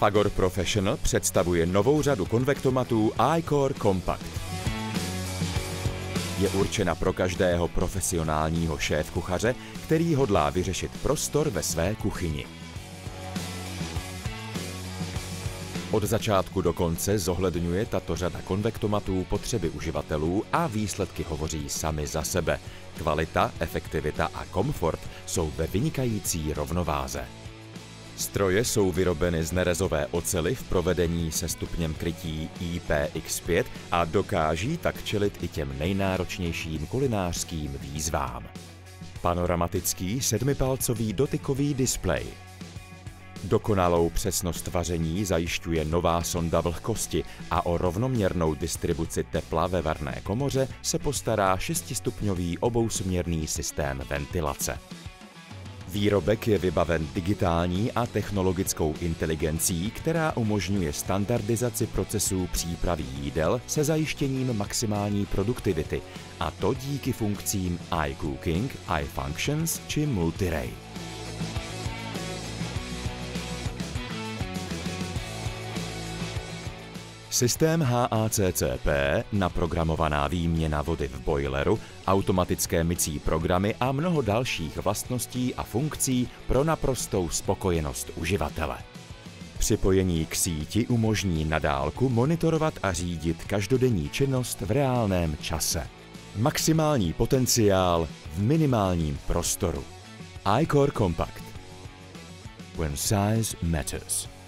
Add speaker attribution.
Speaker 1: Fagor Professional představuje novou řadu konvektomatů iCore Compact. Je určena pro každého profesionálního šéfkuchaře, který hodlá vyřešit prostor ve své kuchyni. Od začátku do konce zohledňuje tato řada konvektomatů potřeby uživatelů a výsledky hovoří sami za sebe. Kvalita, efektivita a komfort jsou ve vynikající rovnováze. Stroje jsou vyrobeny z nerezové oceli v provedení se stupněm krytí IPX5 a dokáží tak čelit i těm nejnáročnějším kulinářským výzvám. Panoramatický sedmipalcový dotykový displej. Dokonalou přesnost vaření zajišťuje nová sonda vlhkosti a o rovnoměrnou distribuci tepla ve varné komoře se postará 6stupňový obousměrný systém ventilace. Výrobek je vybaven digitální a technologickou inteligencí, která umožňuje standardizaci procesů přípravy jídel se zajištěním maximální produktivity, a to díky funkcím iCooking, iFunctions či Multiray. Systém HACCP, naprogramovaná výměna vody v bojleru, automatické mycí programy a mnoho dalších vlastností a funkcí pro naprostou spokojenost uživatele. Připojení k síti umožní na dálku monitorovat a řídit každodenní činnost v reálném čase. Maximální potenciál v minimálním prostoru. iCore Compact. When size matters.